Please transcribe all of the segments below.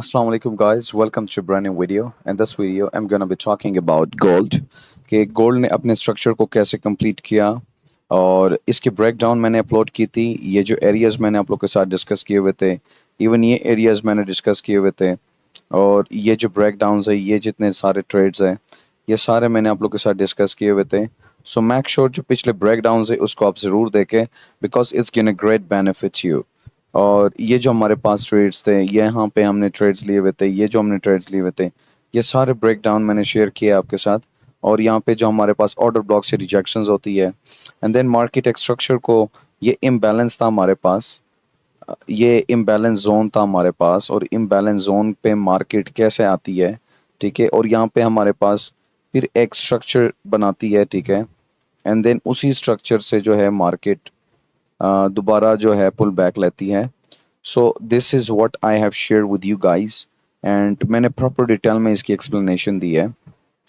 Assalamu alaikum guys, welcome to a brand new video. In this video I'm gonna be talking about gold कि gold ने अपने structure को कैसे complete किया और इसकी ब्रेकडाउन मैंने अपलोड की थी। ये जो एरियाज मैंने आप लोग के साथ डिस्कस किए हुए थे, इवन ये एरियाज मैंने डिस्कस किए हुए थे। और ये जो ब्रेकडाउन्स है, ये जितने सारे ट्रेड्स हैं, ये सारे मैंने आप लोग के साथ डिस्कस किए हुए थे। सो मेक श्योर जो पिछले ब्रेकडाउन्स है उसको आप ज़रूर देखें, बिकॉज इट्स गिन अ ग्रेट बेनिफिट यू। और ये जो हमारे पास ट्रेड्स थे, ये यहाँ पे हमने ट्रेड्स लिए हुए थे, ये जो हमने ट्रेड्स लिए हुए थे, ये सारे ब्रेक डाउन मैंने शेयर किए आपके साथ। और यहाँ पे जो हमारे पास ऑर्डर ब्लॉक से रिजेक्शंस होती है, एंड देन मार्केट स्ट्रक्चर को, ये इम्बैलेंस था हमारे पास, ये इम्बैलेंस जोन था हमारे पास, और इम्बैलेंस जोन पे मार्केट कैसे आती है, ठीक है। और यहाँ पे हमारे पास फिर एक स्ट्रक्चर बनाती है, ठीक है। एंड देन उसी स्ट्रक्चर से जो है मार्केट दोबारा जो है पुल बैक लेती है। सो this is what I have share with you guys, and मैंने प्रॉपर डिटेल में इसकी एक्सप्लेनेशन दी है।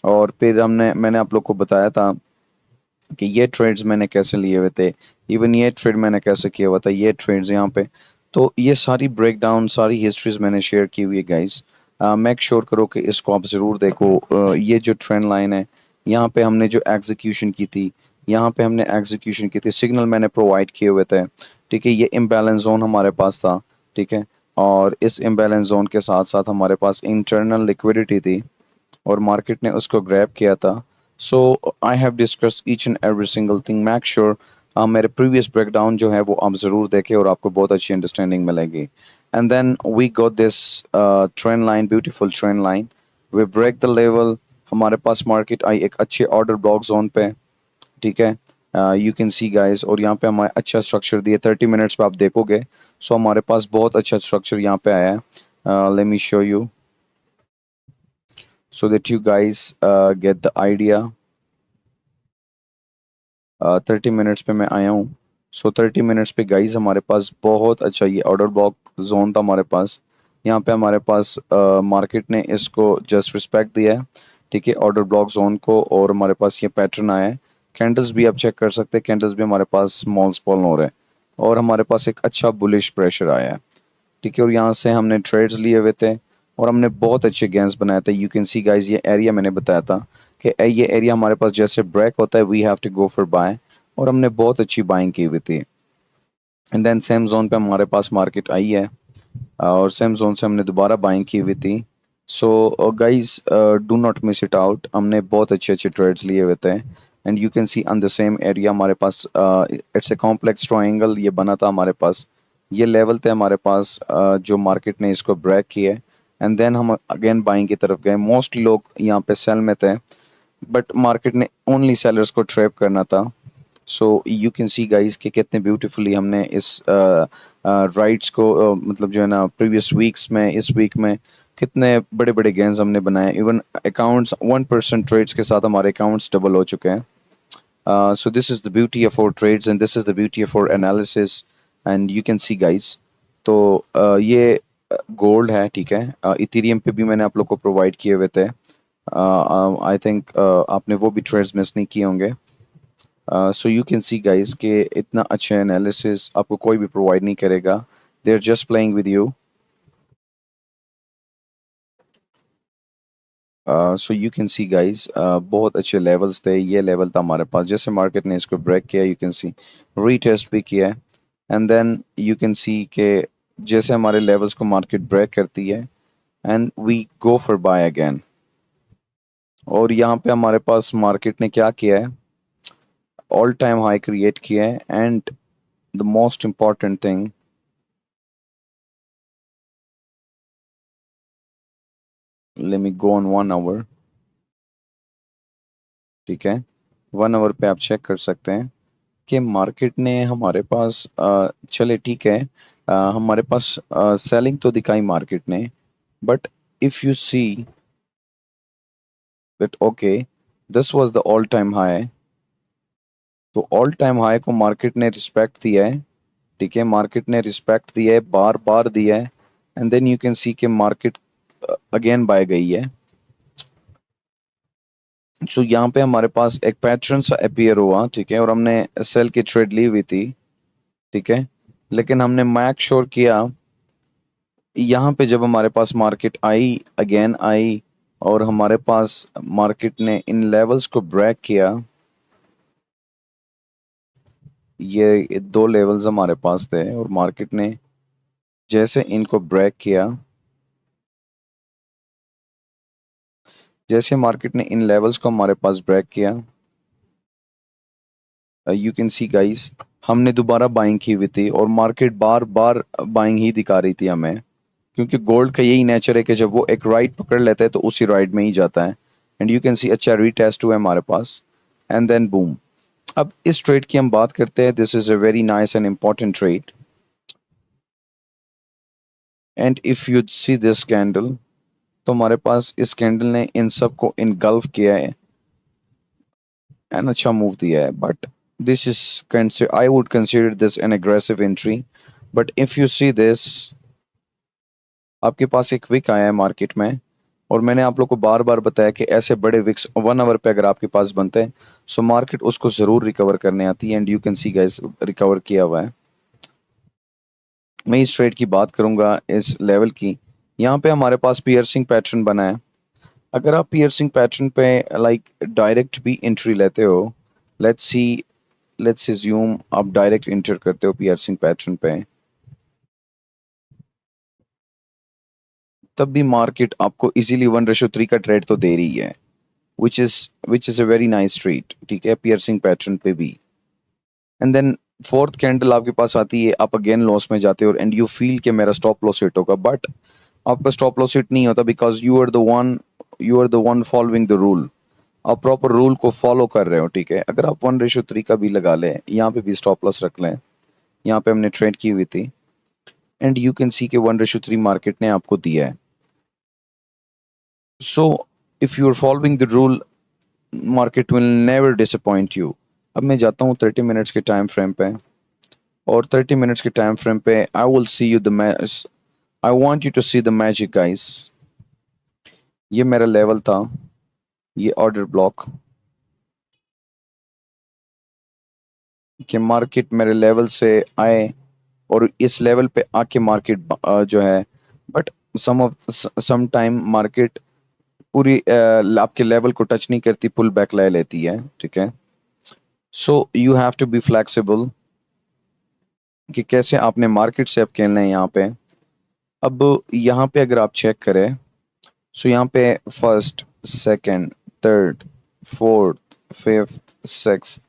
और फिर मैंने आप लोग को बताया था कि ये ट्रेड्स मैंने कैसे लिए हुए थे, इवन ये ट्रेड मैंने कैसे किया हुआ था, ये ट्रेड्स यहाँ पे। तो ये सारी ब्रेक डाउन, सारी हिस्ट्रीज मैंने शेयर की हुई है गाइस। मेक श्योर करो कि इसको आप ज़रूर देखो। ये जो ट्रेंड लाइन है, यहाँ पे हमने जो एग्जीक्यूशन की थी, यहाँ पे हमने एग्जीक्यूशन की थी, सिग्नल मैंने प्रोवाइड किए हुए थे, ठीक है। ये इम्बैलेंस जोन हमारे पास था, ठीक है। और इस इम्बैलेंस जोन के साथ साथ हमारे पास इंटरनल लिक्विडिटी थी, और मार्केट ने उसको ग्रैब किया था। So I have discuss each and every single thing. Make sure मेरे प्रीवियस ब्रेकडाउन जो है वो आप ज़रूर देखें, और आपको बहुत अच्छी अंडरस्टैंडिंग मिलेगी। And then we got this trend line, beautiful trend line. We break the level, हमारे पास मार्केट आई एक अच्छे ऑर्डर ब्लॉक जोन पे, ठीक है। यू कैन सी गाइस, और यहाँ पे हमारे अच्छा स्ट्रक्चर दिए 30 मिनट्स पे आप देखोगे। सो हमारे पास बहुत अच्छा स्ट्रक्चर यहाँ पे आया है। Let me show you so that you guys get the idea। 30 minutes पे मैं आया हूँ। सो 30 मिनट्स पे गाइस हमारे पास बहुत अच्छा ये ऑर्डर ब्लॉक जोन था हमारे पास। यहाँ पे हमारे पास मार्केट ने इसको जस्ट रिस्पेक्ट दिया है, ठीक है, ऑर्डर ब्लॉक जोन को। और हमारे पास ये पैटर्न आया है, कैंडल्स भी आप चेक कर सकते हैं, कैंडल्स भी हमारे पास स्मॉल स्मॉल हो रहे हैं, और हमारे पास एक अच्छा बुलिश प्रेशर आया है, ठीक है। और यहाँ से हमने ट्रेड्स लिए हुए थे, और हमने बहुत अच्छे गेंस बनाए थे। यू कैन सी गाइस, ये एरिया मैंने बताया था कि ये एरिया हमारे पास जैसे ब्रेक होता है, we have to go for buy, और हमने बहुत अच्छी बाइंग की हुई थी। एंड देन सेम जोन पे हमारे पास मार्केट आई है, और सेम जोन से हमने दोबारा बाइंग की हुई थी। So guys, do not miss it out, हमने बहुत अच्छे अच्छे ट्रेड्स लिए हुए थे। And you can C on the same area हमारे पास इट्स ए कॉम्प्लेक्स ट्रायंगल ये बना था हमारे पास। ये लेवल थे हमारे पास, जो मार्केट ने इसको ब्रेक किया। एंड देन हम अगेन बाइंग की तरफ गए। मोस्टली लोग यहाँ पे सेल में थे, बट मार्केट ने ओनली सेलर्स को ट्रैप करना था। सो यू कैन सी गाइस कि कितने ब्यूटीफुली हमने इस राइट्स को मतलब जो है ना, प्रीवियस वीक्स में, इस वीक में कितने बड़े बड़े गेंस हमने बनाए। इवन अकाउंट्स 1% ट्रेड्स के साथ हमारे अकाउंट्स डबल हो चुके हैं। So this is the beauty of our trades, and this is the beauty of our analysis. And you can see guys, तो ये गोल्ड है, ठीक है। इथेरियम पे भी मैंने आप लोग को प्रोवाइड किए हुए थे। आई थिंक आपने वो भी ट्रेड्स मिस नहीं किए होंगे। सो यू कैन सी गाइस कि इतना अच्छा एनालिसिस आपको कोई भी प्रोवाइड नहीं करेगा। They are just playing with you. So you can see guys, बहुत अच्छे लेवल्स थे। ये लेवल था हमारे पास, जैसे मार्केट ने इसको ब्रेक किया, यू कैन सी रीटेस्ट भी किया है। And then you can see के जैसे हमारे लेवल्स को मार्केट ब्रेक करती है, and we go for buy again. और यहाँ पे हमारे पास मार्केट ने क्या किया है, ऑल टाइम हाई क्रिएट किया है। And the most important thing, let me go on 1 hour, ठीक है। 1 आवर पे आप चेक कर सकते हैं कि मार्केट ने हमारे पास चले, ठीक है, हमारे पास सेलिंग तो दिखाई मार्केट ने, but if you see that okay, this was the all time high. तो ऑल टाइम हाई को मार्केट ने रिस्पेक्ट दिया है, ठीक है, मार्केट ने रिस्पेक्ट दिया है, बार बार दिया है। And then you can see कि मार्केट अगेन बाय गई है। सो यहाँ पे हमारे पास एक पैटर्न सा अपीयर हुआ, ठीक है, और हमने सेल की ट्रेड ली हुई थी, ठीक है। लेकिन हमने मैक श्योर किया यहाँ पे जब हमारे पास मार्केट आई, अगेन आई, और हमारे पास मार्केट ने इन लेवल्स को ब्रेक किया, ये दो लेवल्स हमारे पास थे और मार्केट ने जैसे इनको ब्रेक किया, जैसे मार्केट ने इन लेवल्स को हमारे पास ब्रेक किया, यू कैन सी गाइस, हमने दोबारा बाइंग की हुई थी और मार्केट बार बार बाइंग ही दिखा रही थी हमें, क्योंकि गोल्ड का यही नेचर है कि जब वो एक राइट पकड़ लेता है तो उसी राइट में ही जाता है। एंड यू कैन सी अच्छा रीटेस्ट हुआ है हमारे पास, एंड देन बूम। अब इस ट्रेड की हम बात करते हैं, this is a very nice and important trade. And if you see this candle, तो हमारे पास इस कैंडल ने इन सब को इनगल्फ किया है एंड अच्छा मूव दिया है, but this is, I would consider this N aggressive entry. But if you see this, आपके पास एक विक आया है मार्केट में, और मैंने आप लोग को बार बार बताया कि ऐसे बड़े विक्स 1 आवर पे अगर आपके पास बनते हैं, सो मार्केट उसको जरूर रिकवर करने आती है, and you can see guys recover किया हुआ है। मैं इस ट्रेड की बात करूंगा इस लेवल की, यहाँ पे हमारे पास पियर्सिंग पैटर्न बना है। अगर आप पियर्सिंग पैटर्न पे लाइक डायरेक्ट भी एंट्री लेते हो, लेट्स सी, लेट्स अज्यूम आप डायरेक्ट एंटर करते हो पियर्सिंग पैटर्न पे, तब भी मार्केट आपको इजीली 1:3 का ट्रेड तो दे रही है, which is a very nice trade, ठीक है, पियर्सिंग पैटर्न पे भी। एंड देन फोर्थ कैंडल आपके पास आती है, आप अगेन लॉस में जाते हो एंड यू फील कि मेरा स्टॉप लॉस हिट होगा, बट आपका स्टॉप लॉस हिट नहीं होता, because you are the one following the rule. आप प्रॉपर रूल को फॉलो कर रहे हो, ठीक है। अगर आप 1:3 का भी लगा लें, यहाँ पे भी स्टॉप लॉस रख लें, यहाँ पे हमने ट्रेड की हुई थी, एंड यू कैन सी के 1:3 मार्केट ने आपको दिया है। So if you are following the rule, market will never disappoint you. अब मैं जाता हूँ 30 मिनट्स के टाइम फ्रेम पे, और 30 मिनट्स के टाइम फ्रेम पे I will see you the match, I want you to see the magic guys. ये मेरा लेवल था, ये ऑर्डर ब्लॉक, कि मार्केट मेरे लेवल से आए और इस लेवल पे आके मार्केट जो है, बट सम टाइम मार्केट पूरी आपके लेवल को टच नहीं करती, पुल बैक ले लेती है, ठीक है। So you have to be flexible कि कैसे आपने मार्केट से अब खेलना है यहाँ पे। अब यहाँ पे अगर आप चेक करें, सो यहाँ पे first, second, third, fourth, fifth, six,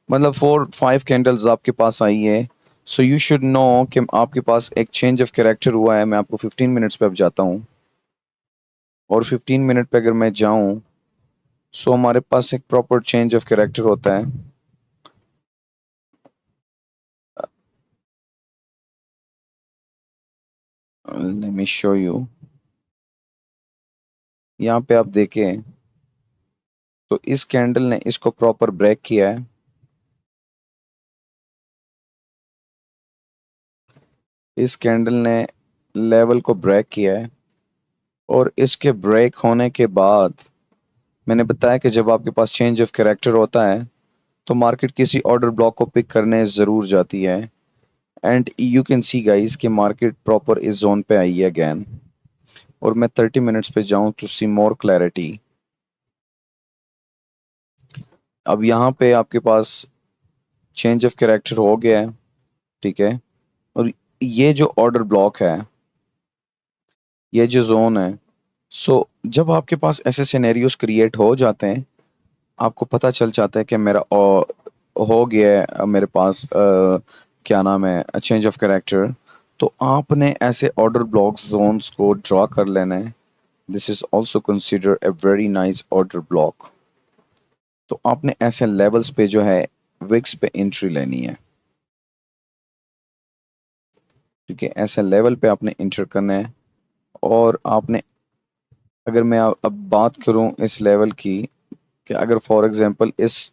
मतलब 4-5 कैंडल्स आपके पास आई है। सो यू शुड नो कि आपके पास एक चेंज ऑफ कैरेक्टर हुआ है। मैं आपको 15 मिनट्स पे अब जाता हूँ, और 15 मिनट पे अगर मैं जाऊँ, सो हमारे पास एक प्रॉपर चेंज ऑफ कैरेक्टर होता है। लेट मी शो यू, यहाँ पे आप देखें तो इस कैंडल ने इसको प्रॉपर ब्रेक किया है, इस कैंडल ने लेवल को ब्रेक किया है, और इसके ब्रेक होने के बाद मैंने बताया कि जब आपके पास चेंज ऑफ कैरेक्टर होता है तो मार्केट किसी ऑर्डर ब्लॉक को पिक करने ज़रूर जाती है, and you can see guys कि मार्केट प्रॉपर इस जोन पे आई है अगेन। और मैं 30 मिनट्स पे जाऊं टू सी मोर क्लैरिटी। अब यहाँ पे आपके पास चेंज ऑफ कैरेक्टर हो गया है, ठीक है। और ये जो ऑर्डर ब्लॉक है, ये जो जोन है, सो जब आपके पास ऐसे सिनेरियोस क्रिएट हो जाते हैं, आपको पता चल जाता है कि मेरा हो गया है मेरे पास क्या नाम है, चेंज ऑफ कैरेक्टर, तो आपने ऐसे ऑर्डर ब्लॉक जोन्स को ड्रॉ कर लेना है। This is also consider a very nice order block. तो आपने ऐसे लेवल्स पे जो है विक्स पे एंट्री लेनी है, ठीक है। ऐसे लेवल पे आपने एंटर करना है, और आपने, अगर मैं अब बात करूं इस लेवल की, कि अगर फॉर एग्जांपल इस